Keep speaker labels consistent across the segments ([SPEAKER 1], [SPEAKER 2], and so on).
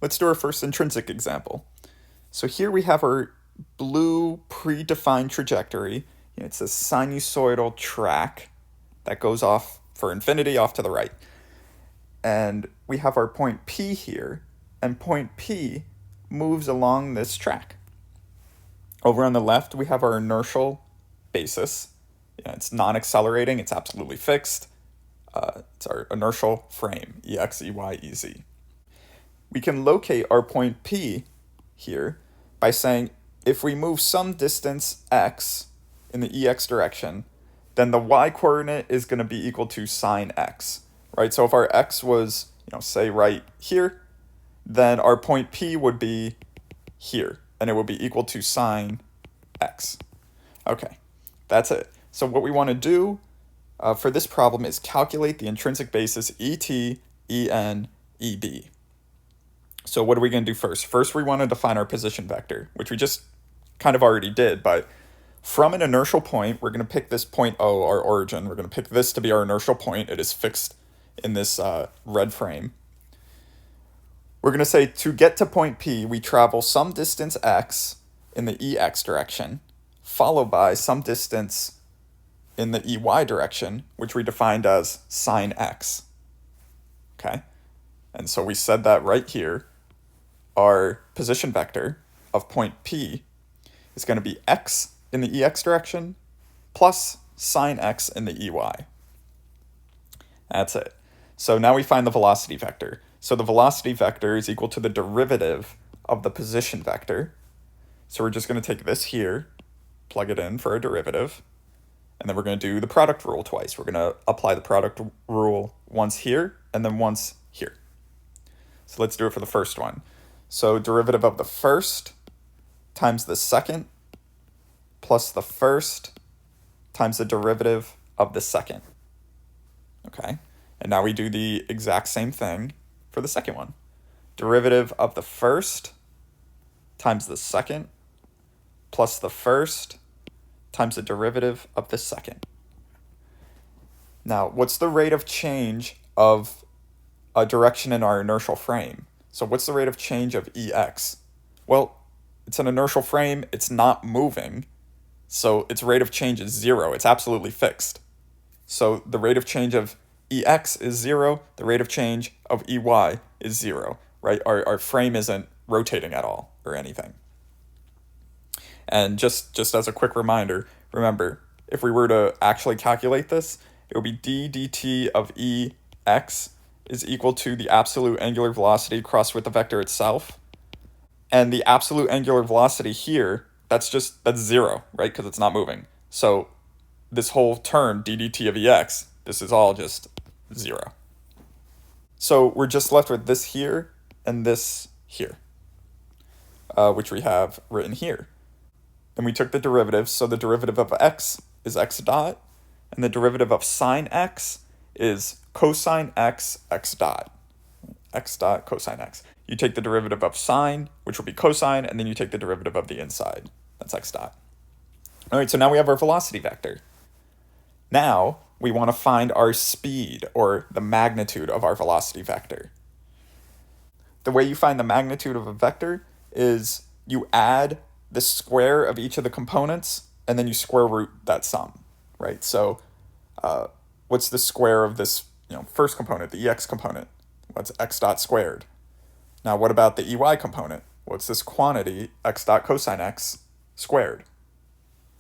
[SPEAKER 1] let's do our first intrinsic example. So here we have our blue predefined trajectory. It's a sinusoidal track that goes off for infinity off to the right. And we have our point P here, and point P moves along this track. Over on the left, we have our inertial basis. It's non-accelerating, it's absolutely fixed. It's our inertial frame, EX, EY, EZ. We can locate our point P here by saying if we move some distance x in the EX direction, then the y coordinate is going to be equal to sine x, right? So if our x was, say right here, then our point P would be here, and it would be equal to sine x. Okay, that's it. So what we want to do for this problem is calculate the intrinsic basis ET, EN, EB. So what are we going to do first? First, we want to define our position vector, which we just kind of already did, but from an inertial point, we're going to pick this point O, our origin. We're going to pick this to be our inertial point. It is fixed in this red frame. We're going to say to get to point P, we travel some distance x in the EX direction, followed by some distance in the EY direction, which we defined as sine x. Okay? And so we said that right here. Our position vector of point P is going to be x in the EX direction plus sine x in the EY. That's it. So now we find the velocity vector. So the velocity vector is equal to the derivative of the position vector. So we're just going to take this here, plug it in for a derivative, and then we're going to do the product rule twice. We're going to apply the product rule once here and then once here. So let's do it for the first one. So derivative of the first times the second plus the first times the derivative of the second. Okay, and now we do the exact same thing for the second one. Derivative of the first times the second plus the first times the derivative of the second. Now, what's the rate of change of a direction in our inertial frame? So what's the rate of change of EX? Well, it's an inertial frame, it's not moving, so its rate of change is 0. It's absolutely fixed. So the rate of change of EX is 0, the rate of change of EY is 0, right? Our frame isn't rotating at all or anything. And just as a quick reminder, remember, if we were to actually calculate this, it would be d dt of EX is equal to the absolute angular velocity crossed with the vector itself. And the absolute angular velocity here, that's 0, right? Because it's not moving. So this whole term, d dt of EX, this is all just 0. So we're just left with this here and this here, which we have written here. And we took the derivative, so the derivative of x is x dot, and the derivative of sine x is cosine x, x dot. X dot, cosine x. You take the derivative of sine, which will be cosine, and then you take the derivative of the inside. That's x dot. All right, so now we have our velocity vector. Now we want to find our speed, or the magnitude of our velocity vector. The way you find the magnitude of a vector is you add the square of each of the components, and then you square root that sum, right? So what's the square of this first component, the EX component? What's x dot squared? Now what about the EY component? What's this quantity, x dot cosine x squared?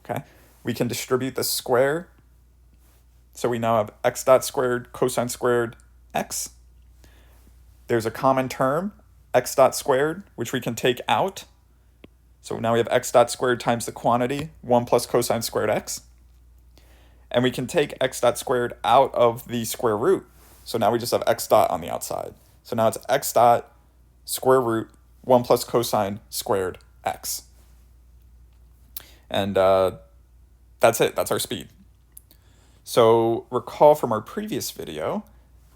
[SPEAKER 1] Okay, we can distribute the square. So we now have x dot squared cosine squared x. There's a common term, x dot squared, which we can take out. So now we have x dot squared times the quantity, 1 plus cosine squared x. And we can take x dot squared out of the square root. So now we just have x dot on the outside. So now it's x dot square root 1 plus cosine squared x. And that's it. That's our speed. So recall from our previous video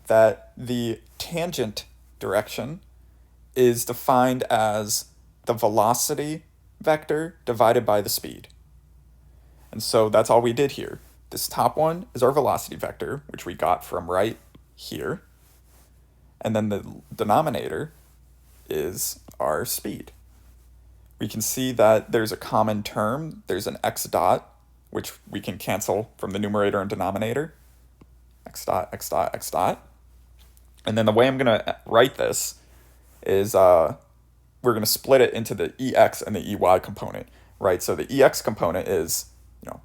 [SPEAKER 1] that the tangent direction is defined as the velocity vector divided by the speed. And so that's all we did here. This top one is our velocity vector, which we got from right here. And then the denominator is our speed. We can see that there's a common term. There's an x dot, which we can cancel from the numerator and denominator. X dot, x dot, x dot. And then the way I'm going to write this is we're going to split it into the EX and the EY component, right? So the EX component is, well,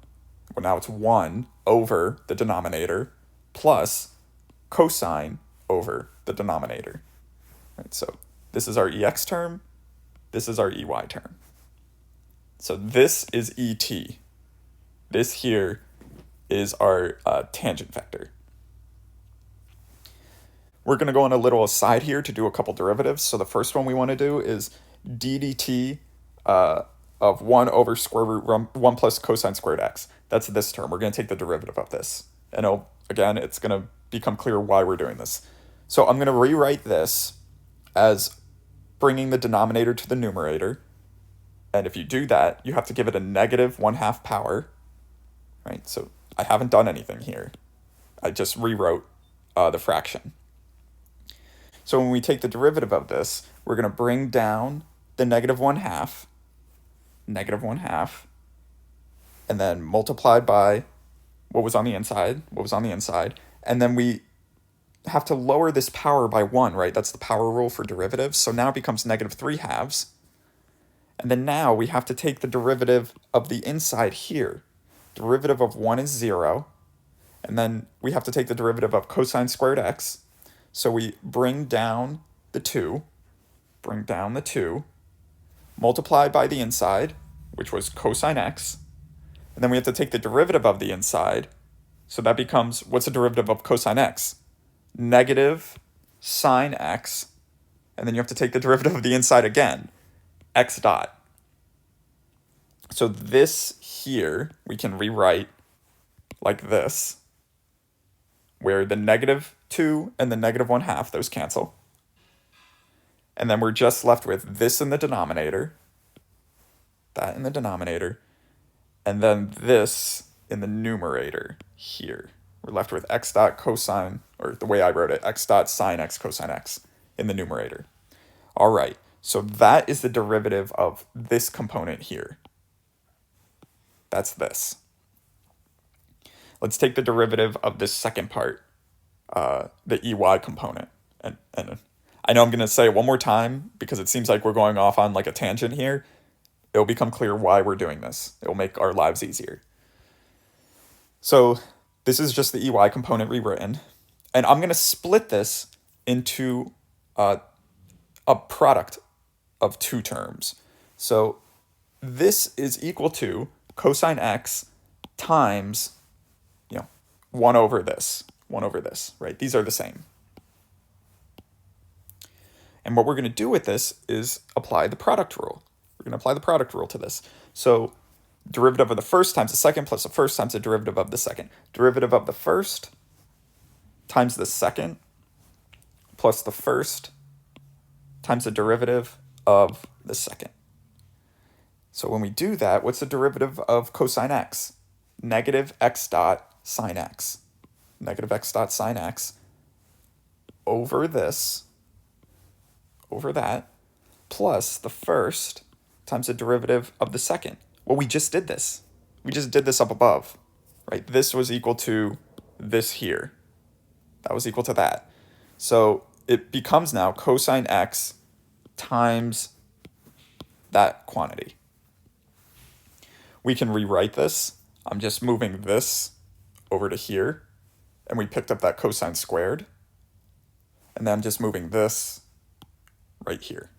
[SPEAKER 1] now it's 1 over the denominator plus cosine over the denominator. Right? So this is our EX term. This is our EY term. So this is ET. This here is our tangent vector. We're going to go on a little aside here to do a couple derivatives. So the first one we want to do is d dt of 1 over square root 1 plus cosine squared x. That's this term. We're going to take the derivative of this. And again, it's going to become clear why we're doing this. So I'm going to rewrite this as bringing the denominator to the numerator. And if you do that, you have to give it a negative 1/2 power. Right? So I haven't done anything here. I just rewrote the fraction. So when we take the derivative of this, we're going to bring down the negative 1/2, and then multiplied by what was on the inside, and then we have to lower this power by 1, right? That's the power rule for derivatives. So now it becomes negative 3/2. And then now we have to take the derivative of the inside here. Derivative of 1 is 0. And then we have to take the derivative of cosine squared x. So we bring down the 2, multiplied by the inside, which was cosine x. And then we have to take the derivative of the inside. So that becomes, what's the derivative of cosine x? Negative sine x. And then you have to take the derivative of the inside again, x dot. So this here we can rewrite like this, where the negative 2 and the negative 1/2, those cancel. And then we're just left with this in the denominator, that in the denominator, and then this in the numerator here. We're left with x dot cosine, or the way I wrote it, x dot sine x cosine x in the numerator. All right, so that is the derivative of this component here. That's this. Let's take the derivative of this second part, the EY component. And I know I'm going to say it one more time because it seems like we're going off on like a tangent here. It'll become clear why we're doing this. It'll make our lives easier. So this is just the EY component rewritten. And I'm going to split this into a product of two terms. So this is equal to cosine x times 1 over this, right? These are the same. And what we're going to do with this is apply the product rule. We're going to apply the product rule to this. So derivative of the first times the second plus the first times the derivative of the second. Derivative of the first times the second plus the first times the derivative of the second. So when we do that, what's the derivative of cosine x? Negative x dot sine x. Negative x dot sine x over this, over that, plus the first times the derivative of the second. Well, we just did this. We just did this up above, right? This was equal to this here. That was equal to that. So it becomes now cosine x times that quantity. We can rewrite this. I'm just moving this over to here, and we picked up that cosine squared. And then I'm just moving this right here.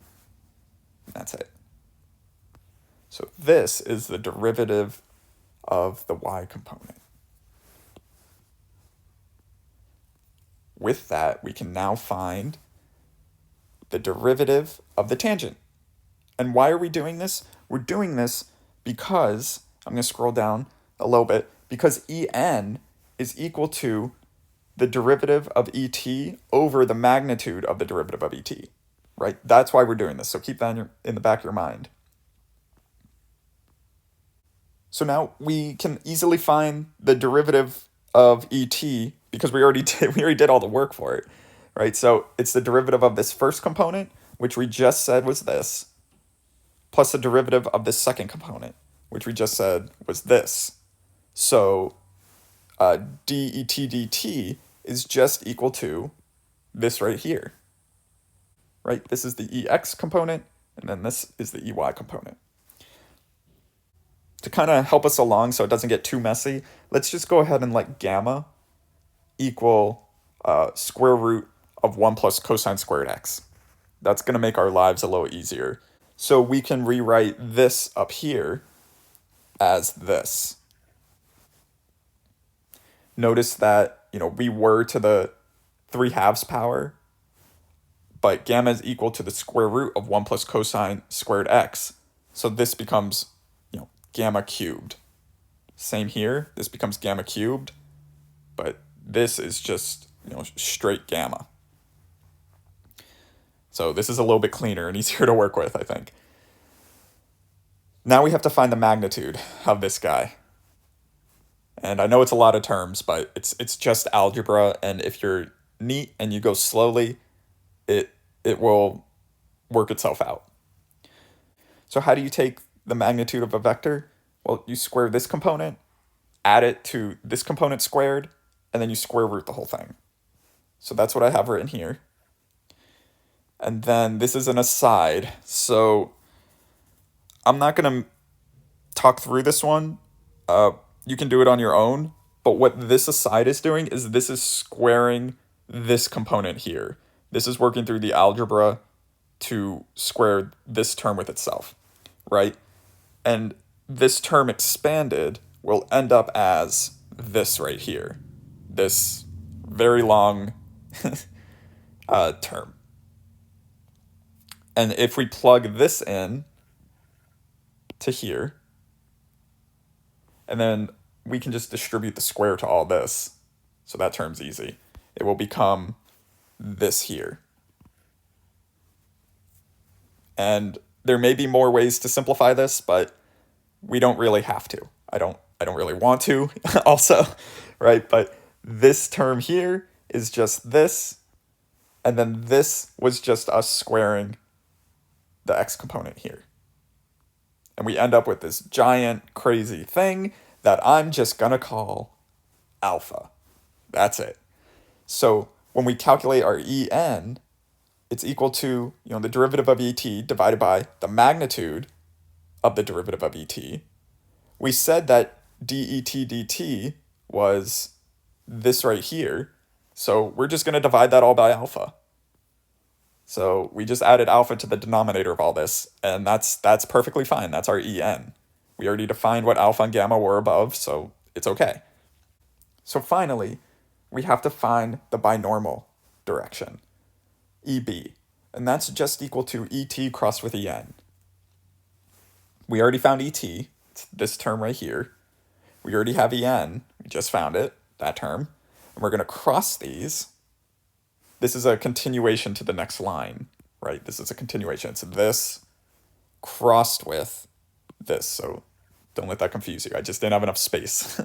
[SPEAKER 1] And that's it. So this is the derivative of the y component. With that, we can now find the derivative of the tangent. And why are we doing this? We're doing this because, I'm going to scroll down a little bit, because En is equal to the derivative of Et over the magnitude of the derivative of Et, right? That's why we're doing this, so keep that in the back of your mind. So now we can easily find the derivative of Et because we already did all the work for it, right? So it's the derivative of this first component which we just said was this, plus the derivative of this second component, which we just said was this. So det dt is just equal to this right here, right? This is the ex component, and then this is the ey component. To kind of help us along so it doesn't get too messy, let's just go ahead and let gamma equal square root of 1 plus cosine squared x. That's going to make our lives a little easier. So we can rewrite this up here as this. Notice that, we were to the 3/2 power, but gamma is equal to the square root of 1 plus cosine squared x. So this becomes, gamma cubed. Same here, this becomes gamma cubed, but this is just, straight gamma. So this is a little bit cleaner and easier to work with, I think. Now we have to find the magnitude of this guy. And I know it's a lot of terms, but it's just algebra, and if you're neat and you go slowly, it will work itself out. So how do you take the magnitude of a vector? Well, you square this component, add it to this component squared, and then you square root the whole thing. So that's what I have written here. And then this is an aside, so I'm not going to talk through this one. You can do it on your own, but what this aside is doing is this is squaring this component here. This is working through the algebra to square this term with itself, right? And this term expanded will end up as this right here, this very long term. And if we plug this in to here, and then we can just distribute the square to all this, so that term's easy. It will become this here. And there may be more ways to simplify this, but we don't really have to. I don't really want to also, right? But this term here is just this, and then this was just us squaring the x component here. And we end up with this giant crazy thing that I'm just gonna call alpha. That's it. So when we calculate our En, it's equal to, the derivative of Et divided by the magnitude of the derivative of Et. We said that det dt was this right here, so we're just going to divide that all by alpha. So we just added alpha to the denominator of all this, and that's perfectly fine. That's our En. We already defined what alpha and gamma were above, so it's okay. So finally, we have to find the binormal direction, EB, and that's just equal to ET crossed with En. We already found ET, it's this term right here. We already have En, we just found it, that term, and we're going to cross these. This is a continuation to the next line, right? This is a continuation. It's this crossed with this, so don't let that confuse you. I just didn't have enough space.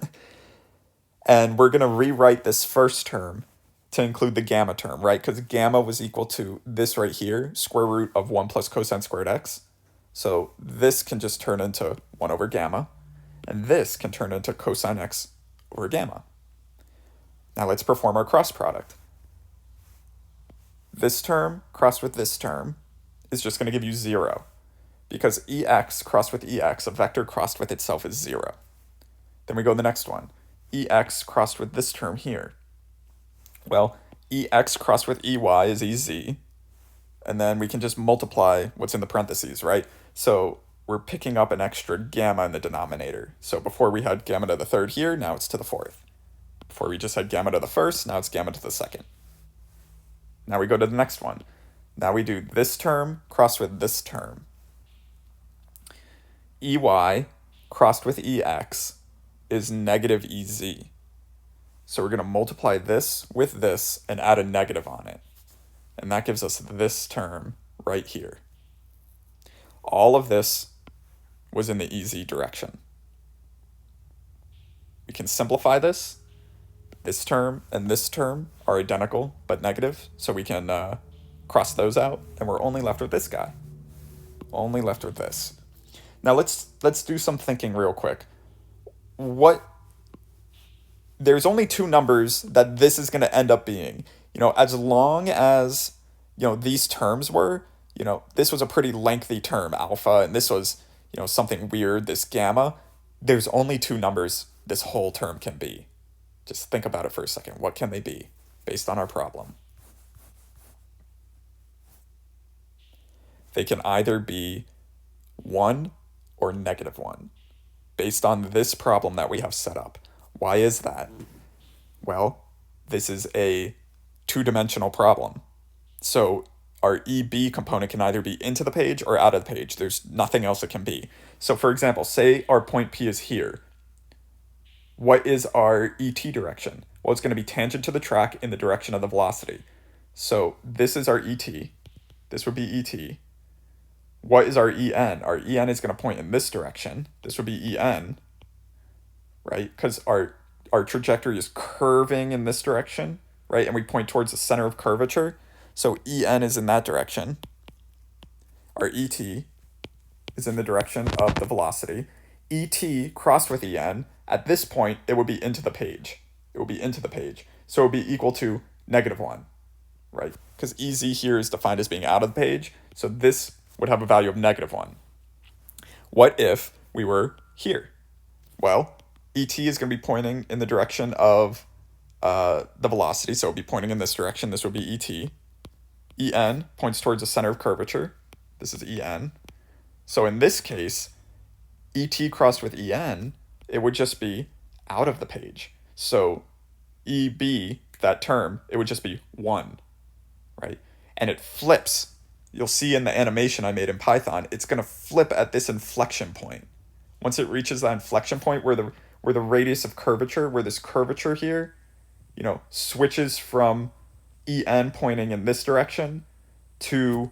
[SPEAKER 1] And we're going to rewrite this first term to include the gamma term, right? Because gamma was equal to this right here, square root of 1 plus cosine squared x. So this can just turn into 1 over gamma, and this can turn into cosine x over gamma. Now let's perform our cross product. This term crossed with this term is just going to give you 0, because ex crossed with ex, a vector crossed with itself, is 0. Then we go to the next one. Ex crossed with this term here. Well, ex crossed with ey is ez, and then we can just multiply what's in the parentheses, right? So we're picking up an extra gamma in the denominator. So before we had gamma to the third here, now it's to the fourth. Before we just had gamma to the first, now it's gamma to the second. Now we go to the next one. Now we do this term crossed with this term. Ey crossed with ex is negative ez. So we're going to multiply this with this and add a negative on it. And that gives us this term right here. All of this was in the ez direction. We can simplify this. This term and this term are identical but negative, so we can cross those out, then we're only left with this guy. Only left with this. Now let's do some thinking real quick. There's only two numbers that this is going to end up being. As long as, these terms were, this was a pretty lengthy term, alpha, and this was, something weird, this gamma. There's only two numbers this whole term can be. Just think about it for a second. What can they be based on our problem? They can either be 1 or -1 based on this problem that we have set up. Why is that? Well, this is a two-dimensional problem. So our EB component can either be into the page or out of the page. There's nothing else it can be. So for example, say our point P is here. What is our ET direction? Well, it's going to be tangent to the track in the direction of the velocity. So this is our ET. This would be ET. What is our EN? Our EN is going to point in this direction. This would be EN, right? Because our trajectory is curving in this direction, right? And we point towards the center of curvature. So EN is in that direction. Our ET is in the direction of the velocity. ET crossed with EN, at this point, it would be into the page. It would be into the page. So it would be equal to -1, right? Because EZ here is defined as being out of the page. So this would have a value of -1. What if we were here? Well, ET is going to be pointing in the direction of the velocity, so it would be pointing in this direction. This would be ET. EN points towards the center of curvature. This is EN. So in this case, ET crossed with EN, it would just be out of the page. So EB, that term, it would just be 1, right? And it flips. You'll see in the animation I made in Python, it's going to flip at this inflection point. Once it reaches that inflection point where the radius of curvature, where this curvature here, switches from EN pointing in this direction to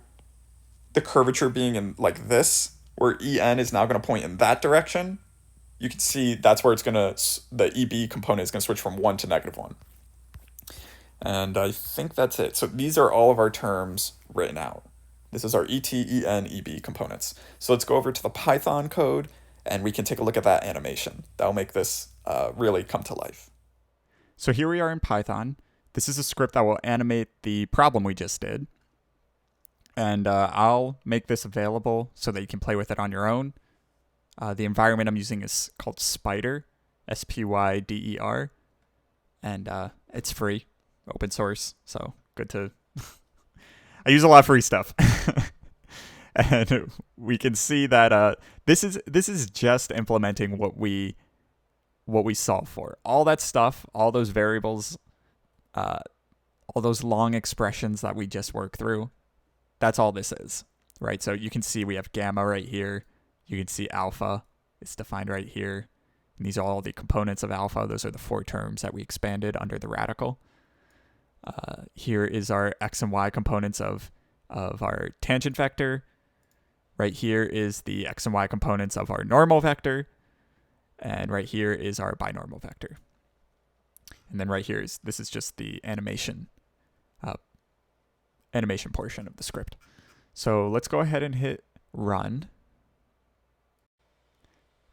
[SPEAKER 1] the curvature being in like this, where EN is now going to point in that direction, you can see that's where the EB component is going to switch from 1 to -1. And I think that's it. So these are all of our terms written out. This is our ET, EN, EB components. So let's go over to the Python code and we can take a look at that animation. That'll make this really come to life. So here we are in Python. This is a script that will animate the problem we just did. And I'll make this available so that you can play with it on your own. The environment I'm using is called Spyder, Spyder. And it's free, open source, so good to... I use a lot of free stuff. And we can see that this is just implementing what we solve for. All that stuff, all those variables, all those long expressions that we just worked through, that's all this is, right? So you can see we have gamma right here. You can see alpha. It's defined right here. And these are all the components of alpha. Those are the 4 terms that we expanded under the radical. Here is our x and y components of our tangent vector. Right here is the x and y components of our normal vector. And right here is our binormal vector. And then right here this is just the animation portion of the script. So let's go ahead and hit run.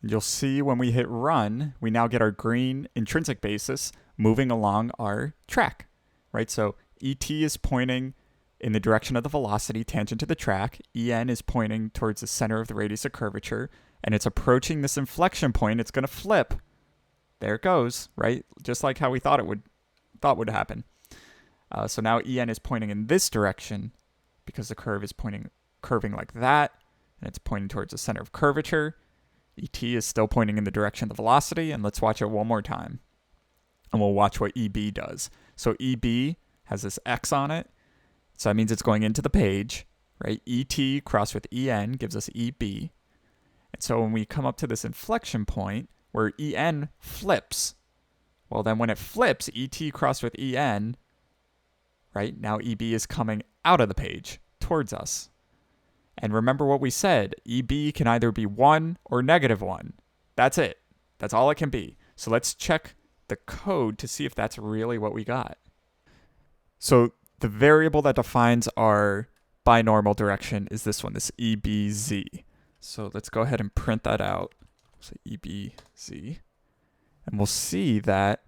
[SPEAKER 1] You'll see when we hit run, we now get our green intrinsic basis moving along our track, right? So ET is pointing in the direction of the velocity tangent to the track. EN is pointing towards the center of the radius of curvature, and it's approaching this inflection point. It's going to flip. There it goes, right? Just like how we thought would happen. So now EN is pointing in this direction because the curve is curving like that, and it's pointing towards the center of curvature. ET is still pointing in the direction of the velocity, and let's watch it one more time. And we'll watch what EB does. So EB has this X on it, so that means it's going into the page, right? ET crossed with EN gives us EB. And so when we come up to this inflection point where EN flips, well then when it flips, ET crossed with EN, right? Now EB is coming out of the page towards us. And remember what we said, EB can either be 1 or -1. That's it. That's all it can be. So let's check the code to see if that's really what we got. So the variable that defines our binormal direction is this one, this EBZ. So let's go ahead and print that out. So EBZ. And we'll see that,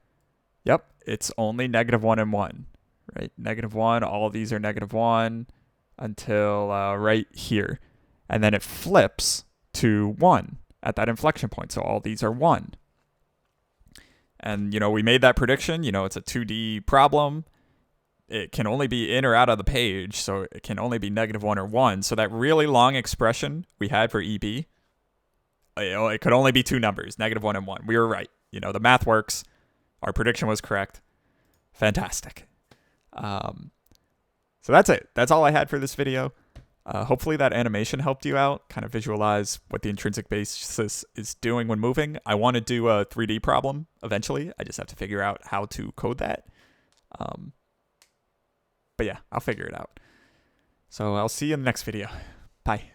[SPEAKER 1] yep, it's only -1 and 1, right? -1, all of these are -1 until right here. And then it flips to 1 at that inflection point. So all these are 1. And, we made that prediction. It's a 2D problem. It can only be in or out of the page, so it can only be -1 or 1. So that really long expression we had for EB, it could only be two numbers, -1 and 1. We were right. The math works. Our prediction was correct. Fantastic. So that's it. That's all I had for this video. Hopefully that animation helped you out, kind of visualize what the intrinsic basis is doing when moving. I want to do a 3D problem eventually. I just have to figure out how to code that. But yeah, I'll figure it out. So I'll see you in the next video. Bye.